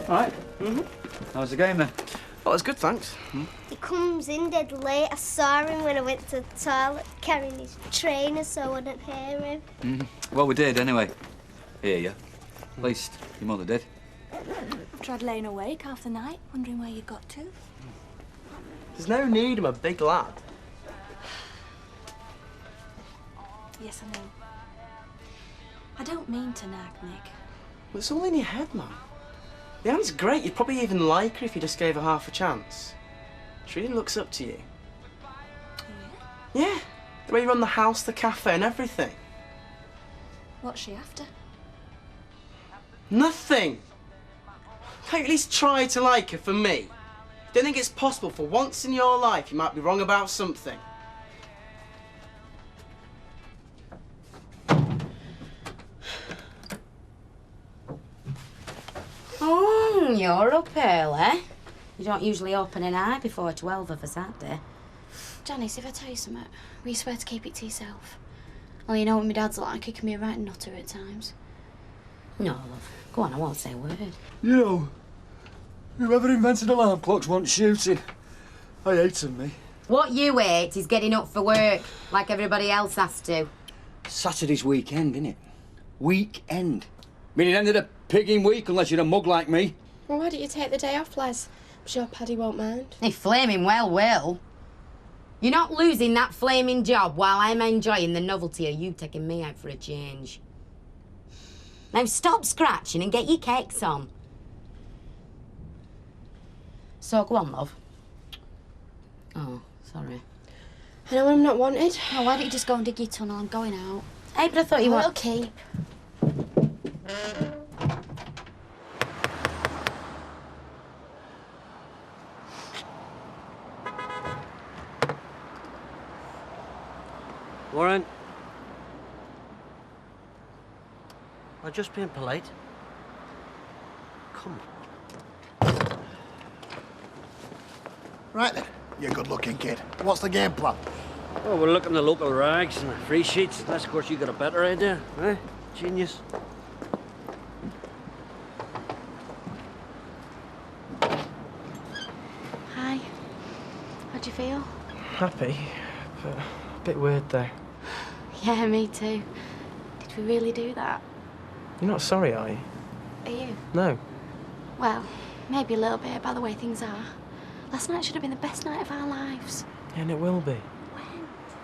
All right. How was the game then? Oh, it was good, thanks. He comes in dead late. I saw him when I went to the toilet carrying his trainer so I wouldn't hear him. Well, we did anyway. Hear you. At least your mother did. Tried laying awake half the night, wondering where you got to. There's no need, I'm a big lad. Yes, I know. I don't mean to nag, Nick. Well, it's all in your head, man. Leanne's great. You'd probably even like her if you just gave her half a chance. She really looks up to you. Yeah, the way you run the house, the cafe and everything. What's she after? Nothing! Can't you at least try to like her for me? Don't think it's possible for once in your life you might be wrong about something. Oh, you're up early. You don't usually open an eye before 12 of a Saturday. Janice, if I tell you something, will you swear to keep it to yourself? Well, you know what my dad's like, he can be a right nutter at times. No, love. Go on, I won't say a word. You know, whoever invented alarm clocks wants shooting. I hate them, me. What you hate is getting up for work, like everybody else has to. Saturday's weekend, innit? Weekend. Meaning end of the pigging week unless you're a mug like me. Well, why don't you take the day off, Les? I'm sure Paddy won't mind. He flaming well will. You're not losing that flaming job while I'm enjoying the novelty of you taking me out for a change. Now stop scratching and get your cakes on. So go on, love. Oh, sorry. I know I'm not wanted. Oh, why don't you just go and dig your tunnel? I'm going out. Hey, but I thought you We'll were... keep. Warren. I'm just being polite. Come on. Right then, you good-looking kid. What's the game plan? Oh, we're looking at the local rags and the free sheets. Unless, of course, you got a better idea, eh? Genius. Hi. How do you feel? Happy, but a bit weird though. Yeah, me too. Did we really do that? You're not sorry, are you? Are you? No. Well, maybe a little bit by the way things are. Last night should have been the best night of our lives. Yeah, and it will be.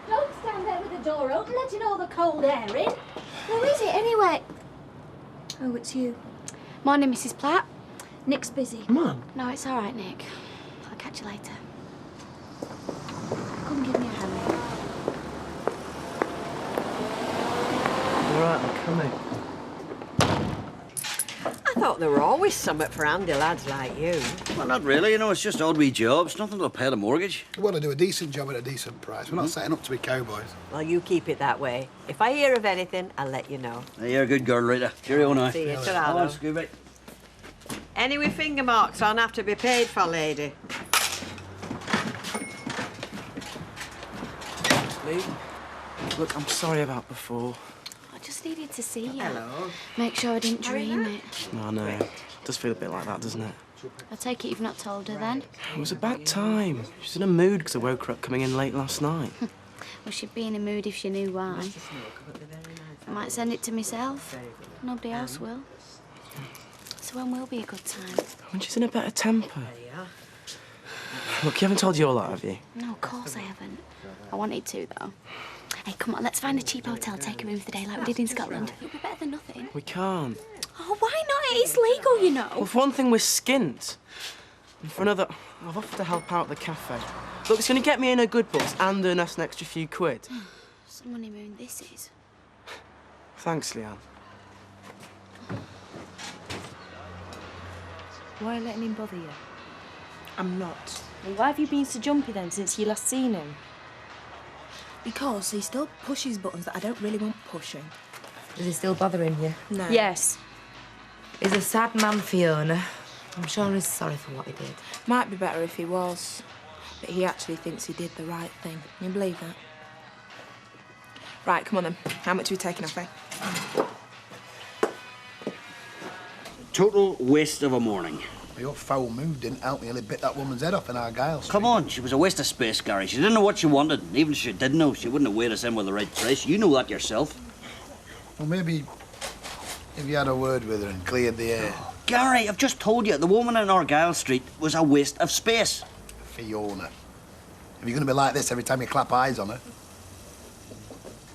Don't stand there with the door open, letting all the cold air in. Who is it anyway? Oh, it's you. Morning, Mrs. Platt. Nick's busy. Come on. No, it's all right, Nick. I'll catch you later. Come give me a hand, Nick. All right, I'm coming. I thought there were always something for handy lads like you. Well, not really. You know, it's just odd wee jobs. Nothing to pay the mortgage. We want to do a decent job at a decent price. We're not setting up to be cowboys. Well, you keep it that way. If I hear of anything, I'll let you know. Hey, you're a good girl, Rita. Cheerio now. See you, Come ta-ra, on, love. Scooby. Any with finger marks on have to be paid for, lady. Lee, look, I'm sorry about before. I just needed to see you. Hello. Make sure I didn't dream it. No, no. It does feel a bit like that, doesn't it? I take it you've not told her then? It was a bad time. She's in a mood because I woke her up coming in late last night. Well, she'd be in a mood if she knew why. I might send it to myself. Nobody else will. So when will be a good time? When she's in a better temper. Look, you haven't told you all that, have you? No, of course I haven't. I wanted to, though. Hey, come on, let's find a cheap hotel, take a room for the day like we did in Scotland. It'll be better than nothing. We can't. Oh, why not? It's legal, you know. Well, for one thing, we're skint. And for another, I've offered to help out the cafe. Look, it's going to get me in her good books and earn us an extra few quid. Some honeymoon this is. Thanks, Leanne. Why are you letting him bother you? I'm not. Well, why have you been so jumpy then since you last seen him? Because he still pushes buttons that I don't really want pushing. Does he still bothering you? No. Yes. He's a sad man, Fiona. I'm sure he's sorry for what he did. Might be better if he was. But he actually thinks he did the right thing. Can you believe that? Right, come on then. How much are we taking off, eh? total waste of a morning. Your foul move didn't help me. Nearly bit that woman's head off in Argyle Street. Come on, she was a waste of space, Gary. She didn't know what she wanted. And even if she did know, she wouldn't have weighed us in with the right trace. You know that yourself. Well, maybe if you had a word with her and cleared the air. Gary, I've just told you, the woman in Argyle Street was a waste of space. Fiona. If you're going to be like this every time you clap eyes on her.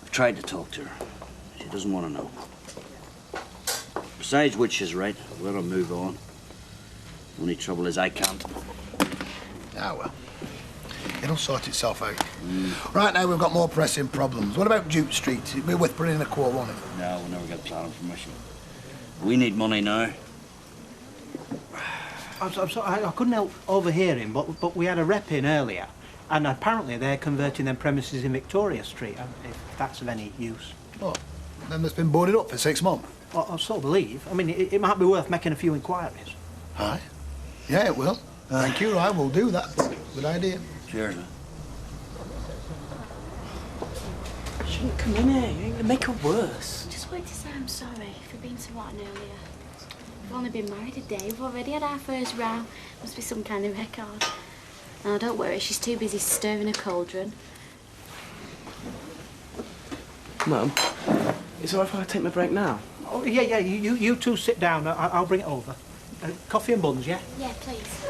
I've tried to talk to her. She doesn't want to know. Besides which, she's right. Let her move on. Only trouble is I can't. Ah, well. It'll sort itself out. Right now, we've got more pressing problems. What about Duke Street? It'd be worth putting in a quote, won't it? No, we'll never get planning permission. We need money now. I'm sorry, I couldn't help overhearing, but we had a rep in earlier, and apparently they're converting them premises in Victoria Street, if that's of any use. Oh, then that's been boarded up for 6 months. Well, I so believe. I mean, it might be worth making a few inquiries. Aye. Yeah, it will. Thank you, I will do that. Good idea. Cheers, man. I shouldn't come in here. You're going to make her worse. Just wait to say I'm sorry for being so rotten earlier. We've only been married a day. We've already had our first row. Must be some kind of record. No, don't worry. She's too busy stirring a cauldron. Mum, is it all right if I take my break now? Oh, yeah, you two sit down. I'll bring it over. Coffee and buns, yeah? Yeah, please.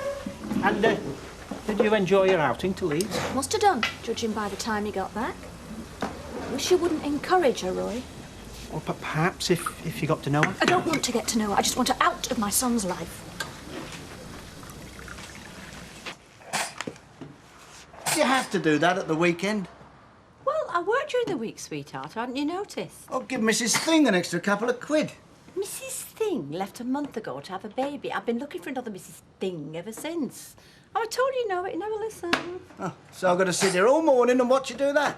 And did you enjoy your outing to Leeds? Must have done, judging by the time you got back. Wish you wouldn't encourage her, Roy. Or perhaps if you got to know her? I don't want to get to know her. I just want her out of my son's life. You have to do that at the weekend. Well, I worked during the week, sweetheart. Hadn't you noticed? Oh, give Mrs. Thing an extra couple of quid. Mrs. Thing left a month ago to have a baby. I've been looking for another Mrs. Thing ever since. I told you no, but you never listen. Oh, so I've got to sit here all morning and watch you do that?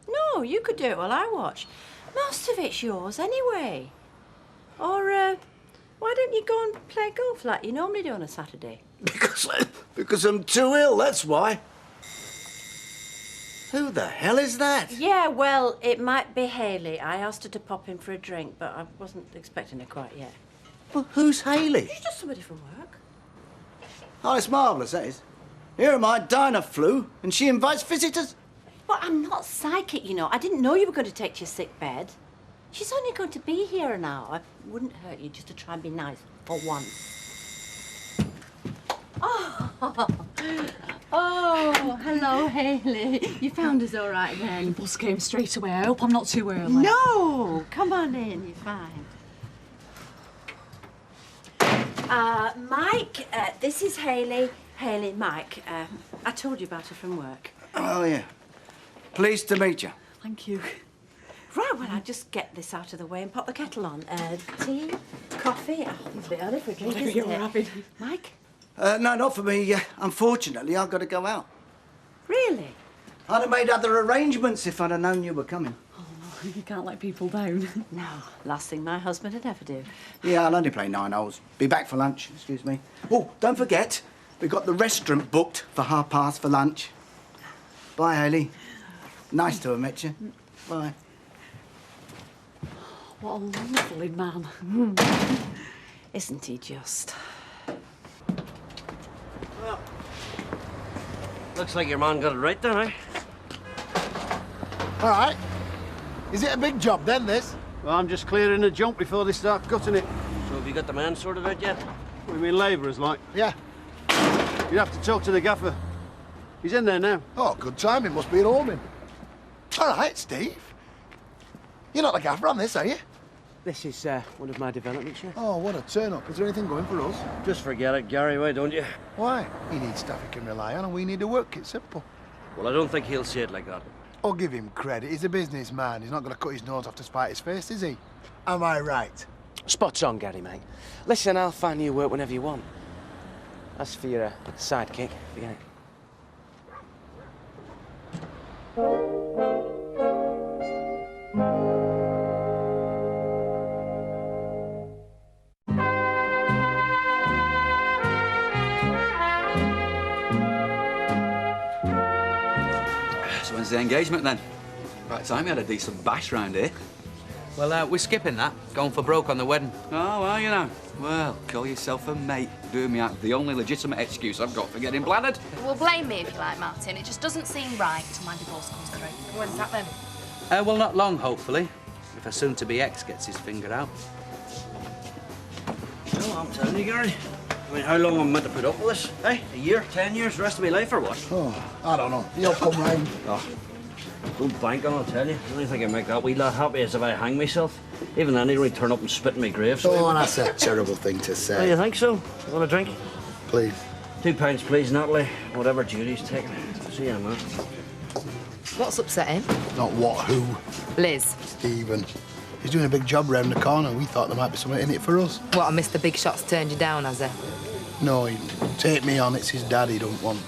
No, you could do it while I watch. Most of it's yours anyway. Or, why don't you go and play golf like you normally do on a Saturday? Because I'm too ill, that's why. Who the hell is that? Yeah, well, it might be Hayley. I asked her to pop in for a drink, but I wasn't expecting her quite yet. Well, who's Hayley? She's just somebody from work. Oh, it's marvellous, that is. Here am I, dying of flu, and she invites visitors? Well, I'm not psychic, you know. I didn't know you were going to take your sick bed. She's only going to be here an hour. It wouldn't hurt you just to try and be nice for once. Oh, hello, Hayley. You found us all right then. The bus came straight away. I hope I'm not too early. No! Come on in, you're fine. Mike, this is Hayley. Hayley, Mike. I told you about her from work. Oh, yeah. Pleased to meet you. Thank you. Right, well, I'll just get this out of the way and pop the kettle on. Tea, coffee. Oh, it's a bit early for a drink, Whatever isn't you're it? having. Mike? No, not for me. Unfortunately, I've got to go out. Really? I'd have made other arrangements if I'd have known you were coming. Oh, you can't let people down. No, last thing my husband would ever do. Yeah, I'll only play 9 holes. Be back for lunch, excuse me. Oh, don't forget, we've got the restaurant booked for past for lunch. Bye, Hayley. Nice to have met you. Bye. What a lovely man. Isn't he just? Well, looks like your man got it right then, eh? All right. Is it a big job then, this? Well, I'm just clearing the junk before they start cutting it. So have you got the man sorted out yet? What do you mean, labourers, like? Yeah. You'd have to talk to the gaffer. He's in there now. Oh, good time. It must be at home. All right, Steve. You're not the gaffer on this, are you? This is one of my developments, yeah. Oh, what a turn-up. Is there anything going for us? Just forget it, Gary, why don't you? Why? He needs stuff he can rely on, and we need to work. It's simple. Well, I don't think he'll see it like that. I'll give him credit. He's a businessman. He's not going to cut his nose off to spite his face, is he? Am I right? Spot on, Gary, mate. Listen, I'll find you work whenever you want. As for your sidekick, forget it. So when's the engagement then? Right time we had a decent bash round here. Well, we're skipping that. Going for broke on the wedding. Oh, well, you know. Well, call yourself a mate. Doing me out the only legitimate excuse I've got for getting bladdered. Well, blame me if you like, Martin. It just doesn't seem right till my divorce comes through. When's that then? Well, not long, hopefully. If a soon-to-be ex gets his finger out. Well, I'm telling you, Gary. I mean, how long am I meant to put up with this? Eh? A year, 10 years, the rest of my life, or what? Oh, I don't know. You'll come round. Oh, don't bank on it, I'll tell you. I don't think I make that wee lad happy as if I hang myself. Even then, he'd only turn up and spit in my grave. So Oh, that's a terrible thing to Oh, say. you think so? You want a drink? Please. £2, please, Natalie. Whatever Judy's taking. See you, man. What's upsetting? Not what, who. Liz. Stephen. He's doing a big job round the corner. We thought there might be something in it for us. What, I Mr. Big Shot's turned you down, has he? No, he'd take me on. It's his dad he don't want.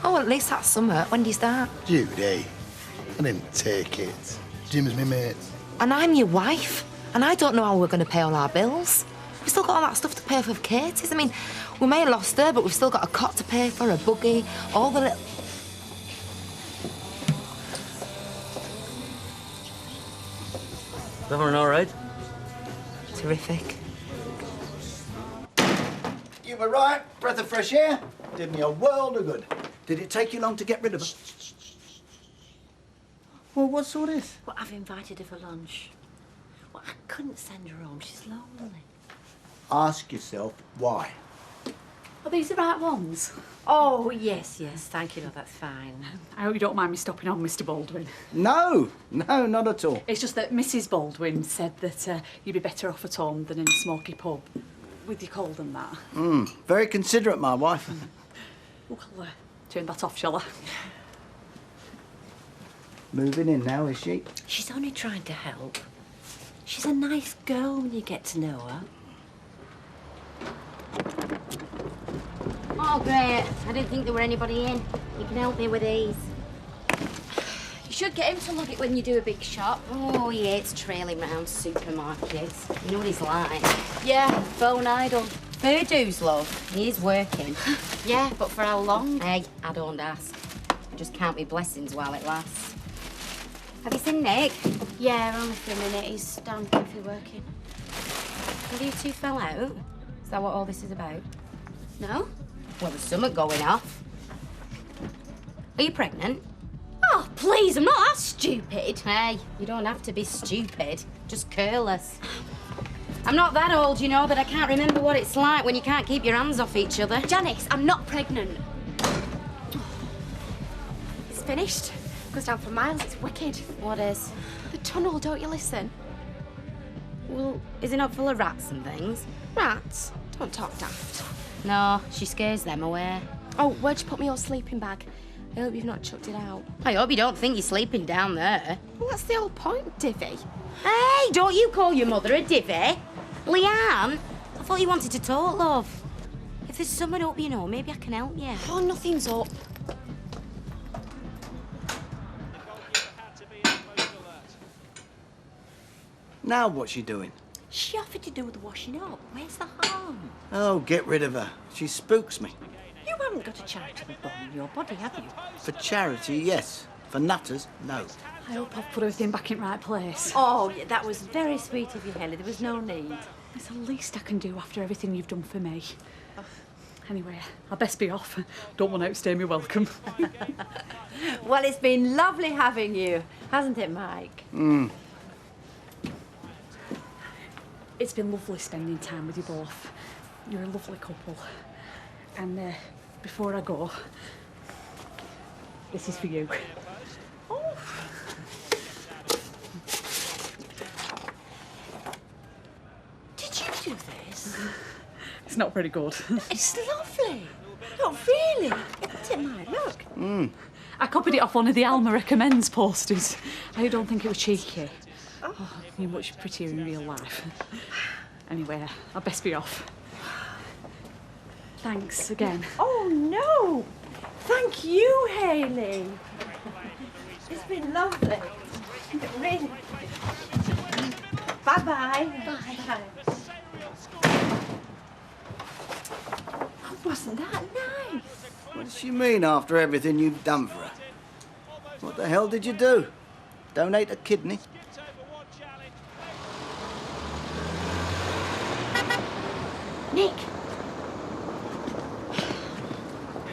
Oh, well, at least that's summer. When do you start? Judy. I didn't take it. Jim's my mate. And I'm your wife. And I don't know how we're going to pay all our bills. We've still got all that stuff to pay for Katie's. I mean, we may have lost her, but we've still got a cot to pay for, a buggy, all the little... Is everyone all right? Terrific. You were right. Breath of fresh air. Did me a world of good. Did it take you long to get rid of her? Well, what's all this? Well, I've invited her for lunch. Well, I couldn't send her home. She's lonely. Ask yourself why. Are these the right ones? Oh, yes, yes. Thank you. No, that's fine. I hope you don't mind me stopping on, Mr. Baldwin. No, not at all. It's just that Mrs. Baldwin said that you'd be better off at home than in a smoky pub. With your cold and that. Very considerate, my wife. Well, turn that off, shall I? Moving in now, is she? She's only trying to help. She's a nice girl when you get to know her. Oh, great. I didn't think there were anybody in. You can help me with these. You should get him to lug it when you do a big shop. Oh, he hates trailing round supermarkets. You know what he's like. Yeah, phone idle. Fair dues, love. He is working. Yeah, but for how long? Hey, I don't ask. Just count me blessings while it lasts. Have you seen Nick? Yeah, only for a minute. He's down cafe working. And you two fell out? Is that what all this is about? No? Well, there's something going off. Are you pregnant? Oh, please, I'm not that stupid. Hey, you don't have to be stupid. Just careless. I'm not that old, you know, but I can't remember what it's like when you can't keep your hands off each other. Janice, I'm not pregnant. It's finished. Goes down for miles. It's wicked. What is? The tunnel, don't you listen? Well, is it not full of rats and things? Rats? Don't talk daft. No, she scares them away. Oh, where'd you put me old sleeping bag? I hope you've not chucked it out. I hope you don't think you're sleeping down there. Well, that's the whole point, Divvy. Hey, don't you call your mother a divvy. Leanne, I thought you wanted to talk, love. If there's someone up, you know, maybe I can help you. Oh, nothing's up. Now what's she doing? She offered to do the washing up. Where's the harm? Oh, get rid of her. She spooks me. You haven't got a charitable bone in your body, have you? For charity, yes. For nutters, no. I hope I've put everything back in the right place. Oh, yeah, that was very sweet of you, Haley. There was no need. It's the least I can do after everything you've done for me. Anyway, I'd best be off. Don't want to outstay me welcome. Well, it's been lovely having you, hasn't it, Mike? It's been lovely spending time with you both. You're a lovely couple. And before I go, this is for you. Oh. Did you do this? It's not very good. It's lovely. No, really. Isn't it, Mike? Look. I copied it off one of the Alma Recommends posters. I don't think it was cheeky. Oh, you're much prettier in real life. Anyway, I'd best be off. Thanks again. Oh, no. Thank you, Haley. It's been lovely. Really. Bye-bye. Bye. Oh, wasn't that nice? What does she mean after everything you've done for her? What the hell did you do? Donate a kidney? Nick!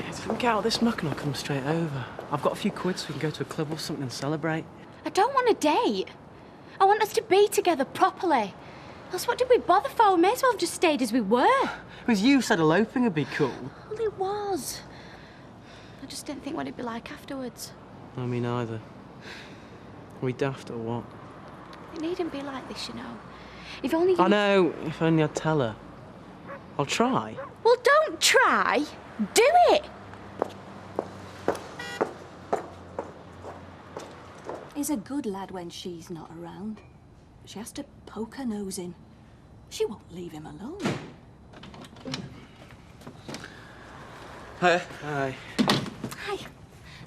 If we can get out of this muck and I'll come straight over. I've got a few quid so we can go to a club or something and celebrate. I don't want a date. I want us to be together properly. Else what did we bother for? We may as well have just stayed as we were. It was you said eloping would be cool. Well, it was. I just didn't think what it'd be like afterwards. No, me neither. Are we daft or what? It needn't be like this, you know. If only you... I know, if only I'd tell her. I'll try. Well, don't try. Do it! He's a good lad when she's not around. She has to poke her nose in. She won't leave him alone. Hey. Hi. Hi.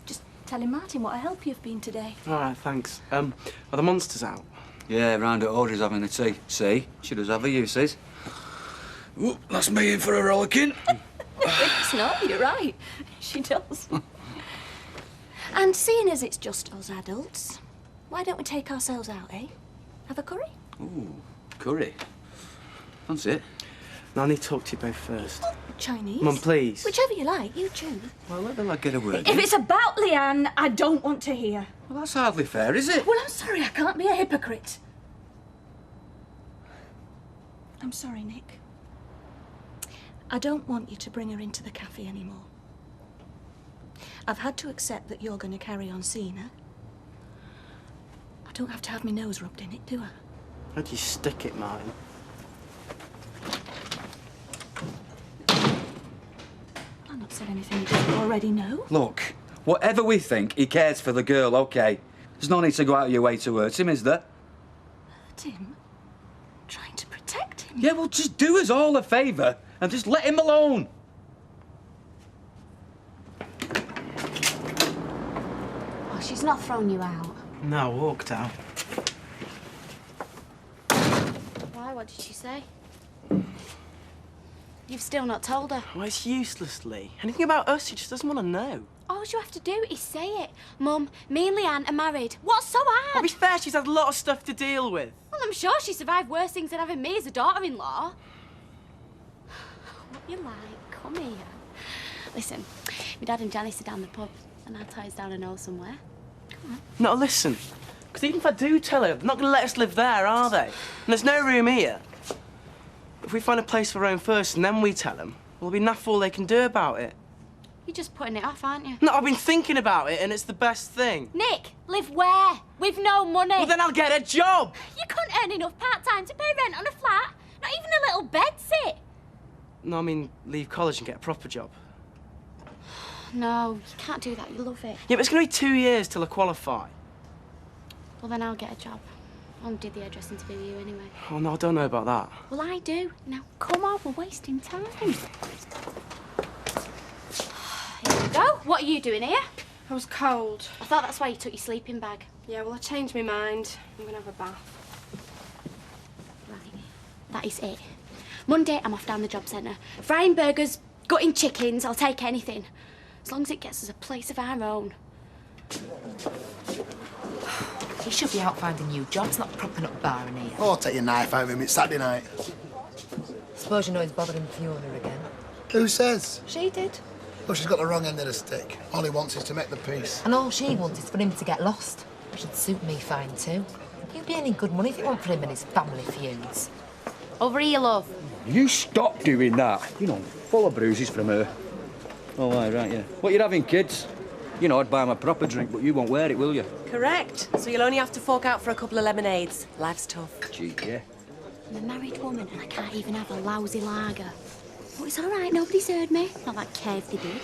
Just telling Martin what a help you've been today. All right, thanks. Are the monsters out? Yeah, round at Audrey's having a tea. See? She does have her uses. Ooh, that's me in for a rollicking. It's not, you're right. She does. And seeing as it's just us adults, why don't we take ourselves out, eh? Have a curry? Ooh, curry. Fancy it? No, I need to talk to you both first. Chinese? Mum, please. Whichever you like, you choose. Well, let the lad get a word If in. it's about Leanne, I don't want to hear. Well, that's hardly fair, is it? Well, I'm sorry, I can't be a hypocrite. I'm sorry, Nick. I don't want you to bring her into the cafe anymore. I've had to accept that you're going to carry on seeing her. I don't have to have my nose rubbed in it, do I? How'd you stick it, Martin? I've not said anything you didn't already know. Look, whatever we think, he cares for the girl, OK? There's no need to go out of your way to hurt him, is there? Hurt him? Trying to protect him? Yeah, well, just do us all a favour and just let him alone. Oh, she's not thrown you out. No, I walked out. Why? What did she say? You've still not told her. Well, it's useless, Lee. Anything about us, she just doesn't want to know. All you have to do is say it. Mum, me and Leanne are married. What's so hard? To be fair, she's had a lot of stuff to deal with. Well, I'm sure she survived worse things than having me as a daughter-in-law. What you like? Come here. Listen, my dad and Janice are down the pub, and our tie's down a know somewhere. Come on. No, listen. Because even if I do tell her, they're not going to let us live there, are they? And there's no room here. If we find a place for our own first and then we tell them, well, there'll be naff all they can do about it. You're just putting it off, aren't you? No, I've been thinking about it and it's the best thing. Nick, live where? With no money. Well, then I'll get a job. You couldn't earn enough part-time to pay rent on a flat. Not even a little bed sit. No, I mean, leave college and get a proper job. No, you can't do that. You love it. Yeah, but it's going to be 2 years till I qualify. Well, then I'll get a job. I'll do the hairdressing to be with you anyway. Oh, no, I don't know about that. Well, I do. Now, come on, we're wasting time. Here we go. What are you doing here? I was cold. I thought that's why you took your sleeping bag. Yeah, well, I changed my mind. I'm gonna have a bath. Right. That is it. Monday, I'm off down the job centre. Frying burgers, gutting chickens, I'll take anything. As long as it gets us a place of our own. He should be out finding new jobs, not propping up bar in here. Oh, take your knife out of him. It's Saturday night. Suppose you know he's bothering Fiona again. Who says? She did. Well, she's got the wrong end of the stick. All he wants is to make the peace. And all she wants is for him to get lost. It should suit me fine, too. You'd be earning good money if it weren't for him and his family feuds. Over here, love. You stop doing that. You know, full of bruises from her. Oh, right, yeah. What you having, kids? You know, I'd buy him a proper drink, but you won't wear it, will you? Correct. So you'll only have to fork out for a couple of lemonades. Life's tough. Gee, yeah. I'm a married woman and I can't even have a lousy lager. Oh, it's all right. Nobody's heard me. Not that care if they did.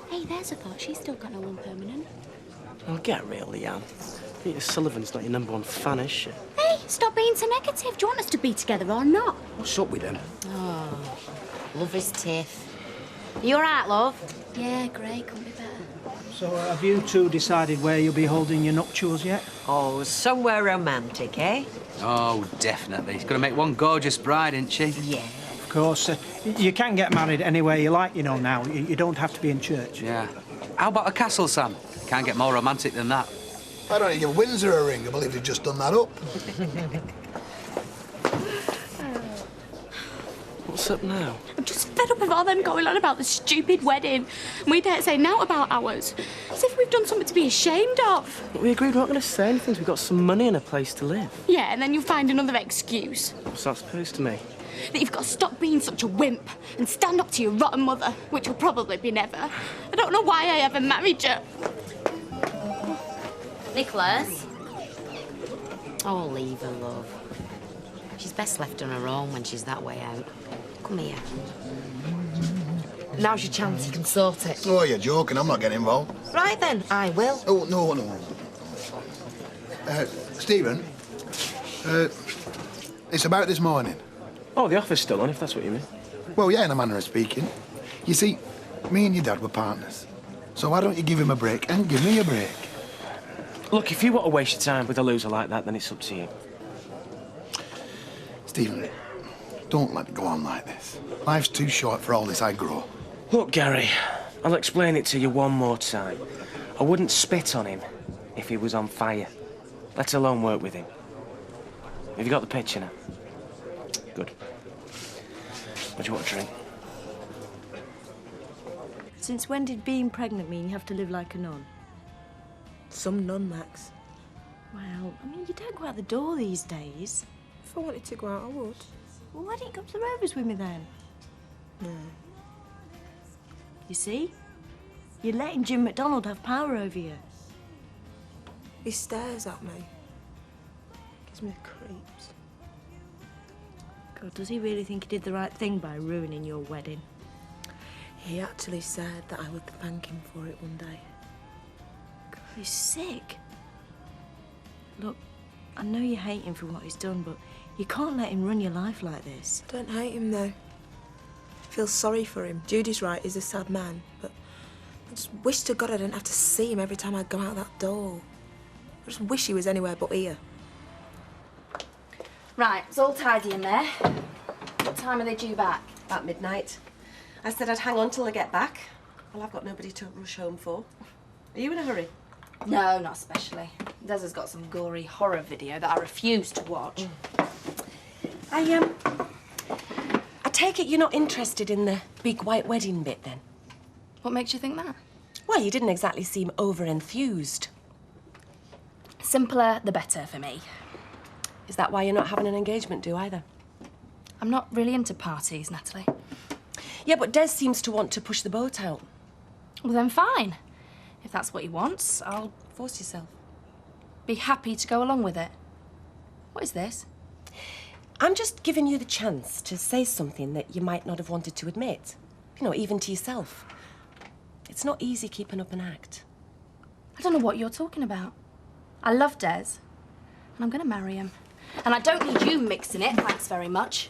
Hey, there's a thought. She's still got no one permanent. Well, get real, Leanne. Peter Sullivan's not your #1 fan, is she? Hey, stop being so negative. Do you want us to be together or not? What's up with them? Oh, love is tiff. Are you all right, love? Yeah, great. Couldn't be better. So, have you two decided where you'll be holding your nuptials yet? Oh, somewhere romantic, eh? Oh, definitely. She's going to make one gorgeous bride, isn't she? Yeah. Of course. You can get married anywhere you like, you know, now. You don't have to be in church. Yeah. How about a castle, Sam? Can't get more romantic than that. Why don't you give Windsor a ring? I believe they've just done that up. What's up now? I'm just fed up with all them going on about the stupid wedding. And we daren't say nought about ours. As if we've done something to be ashamed of. But we agreed we're not going to say anything until we've got some money and a place to live. Yeah, and then you find another excuse. What's that supposed to mean? That you've got to stop being such a wimp and stand up to your rotten mother, which will probably be never. I don't know why I ever married you. Nicholas? Oh, leave her, love. She's best left on her own when she's that way out. Come here. Now's your chance, you can sort it. Oh, you're joking. I'm not getting involved. Right then, I will. Oh, no. Stephen, it's about this morning. Oh, the offer's still on, if that's what you mean. Well, yeah, in a manner of speaking. You see, me and your dad were partners. So why don't you give him a break and give me a break? Look, if you want to waste your time with a loser like that, then it's up to you. Stephen, don't let it go on like this. Life's too short for all this aggro. Look, Gary, I'll explain it to you one more time. I wouldn't spit on him if he was on fire, let alone work with him. Have you got the picture now? Good. What do you want to drink? Since when did being pregnant mean you have to live like a nun? Some nun, Max. Well, I mean, you don't go out the door these days. If I wanted to go out, I would. Well, why didn't you come to the Rovers with me then? No. You see? You're letting Jim McDonald have power over you. He stares at me. Gives me the creeps. God, does he really think he did the right thing by ruining your wedding? He actually said that I would thank him for it one day. God, he's sick. Look, I know you hate him for what he's done, but you can't let him run your life like this. I don't hate him, though. I feel sorry for him. Judy's right, he's a sad man, but I just wish to God I didn't have to see him every time I go out that door. I just wish he was anywhere but here. Right, it's all tidy in there. What time are they due back? About midnight. I said I'd hang on till I get back. Well, I've got nobody to rush home for. Are you in a hurry? No, not especially. Des has got some gory horror video that I refuse to watch. I take it you're not interested in the big white wedding bit, then? What makes you think that? Well, you didn't exactly seem over-enthused. Simpler, the better for me. Is that why you're not having an engagement do either? I'm not really into parties, Natalie. Yeah, but Des seems to want to push the boat out. Well, then fine. If that's what he wants, I'll Force yourself. be happy to go along with it. What is this? I'm just giving you the chance to say something that you might not have wanted to admit. You know, even to yourself. It's not easy keeping up an act. I don't know what you're talking about. I love Des, and I'm going to marry him. And I don't need you mixing it, thanks very much.